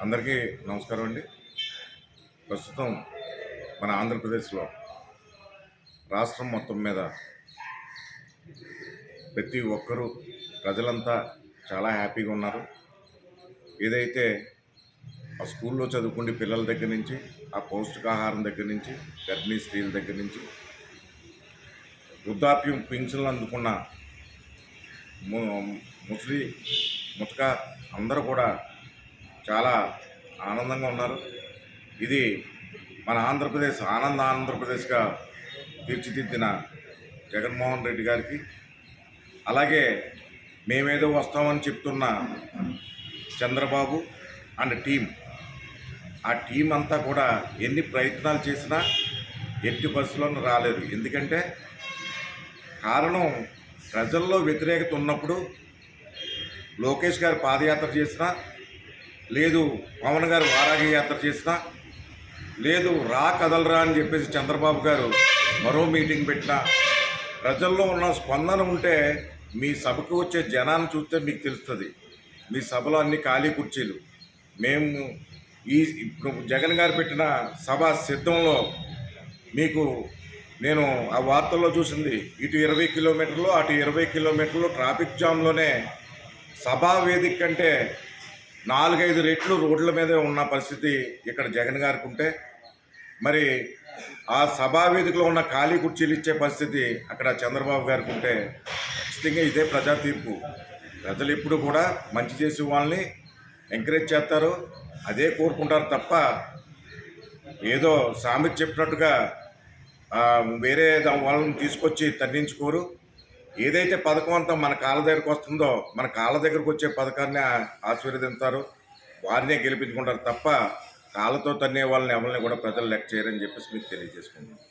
అందరికీ నమస్కారం అండి. ప్రస్తుతం మన ఆంధ్రప్రదేశ్లో రాష్ట్రం మొత్తం మీద ప్రతి ఒక్కరూ ప్రజలంతా చాలా హ్యాపీగా ఉన్నారు. ఏదైతే ఆ స్కూల్లో చదువుకునే పిల్లల దగ్గర నుంచి, ఆ పౌష్టికాహారం దగ్గర నుంచి, గర్భిణీ స్త్రీల దగ్గర నుంచి, వృద్ధాప్యం పింఛన్లు అందుకున్న ముసలి ముతక అందరూ కూడా చాలా ఆనందంగా ఉన్నారు. ఇది మన ఆంధ్రప్రదేశ్ ఆంధ్రప్రదేశ్గా తీర్చిదిద్దిన జగన్మోహన్ రెడ్డి గారికి, అలాగే మేమేదో వస్తామని చెప్తున్న చంద్రబాబు అండ్ టీం, ఆ టీం అంతా కూడా ఎన్ని ప్రయత్నాలు చేసినా ఎట్టి పరిస్థితుల్లోనూ రాలేదు. ఎందుకంటే కారణం, ప్రజల్లో వ్యతిరేకత ఉన్నప్పుడు లోకేష్ గారు పాదయాత్ర చేసినా, లేదు పవన్ గారు వారాహి యాత్ర చేసినా, లేదు రా కదలరా అని చెప్పేసి చంద్రబాబు గారు మరో మీటింగ్ పెట్టినా, ప్రజల్లో ఉన్న స్పందన ఉంటే మీ సభకు వచ్చే జనాన్ని చూస్తే మీకు తెలుస్తుంది. మీ సభలో అన్ని ఖాళీ కుర్చీలు. మేము ఇప్పుడు జగన్ గారు పెట్టిన సభ సిద్ధంలో మీకు నేను ఆ వార్తల్లో చూసింది, ఇటు 20 కిలోమీటర్లు అటు 20 కిలోమీటర్లు ట్రాఫిక్ జామ్లోనే సభా వేదిక కంటే 4-5 రెట్లు రోడ్ల మీదే ఉన్న పరిస్థితి ఇక్కడ జగన్ గారికి ఉంటే, మరి ఆ సభా వేదికలో ఉన్న ఖాళీ కుర్చీలు ఇచ్చే పరిస్థితి అక్కడ చంద్రబాబు గారికి ఉంటే, ఖచ్చితంగా ఇదే ప్రజా తీర్పు. ప్రజలు ఎప్పుడు కూడా మంచి చేసే వాళ్ళని ఎంకరేజ్ చేస్తారు, అదే కోరుకుంటారు తప్ప ఏదో సామెత చెప్పినట్టుగా వేరే వాళ్ళని తీసుకొచ్చి తగ్గించుకోరు. ఏదైతే పథకం అంతా మన కాళ్ళ దగ్గరకు వస్తుందో, మన కాళ్ళ దగ్గరకు వచ్చే పథకాన్ని ఆశీర్వదిస్తారు, వారినే గెలిపించుకుంటారు తప్ప కాళ్ళతో తన్నే వాళ్ళని ఎవరిని కూడా ప్రజలు లెక్క చేయరని చెప్పేసి మీకు తెలియజేసుకుంటున్నాను.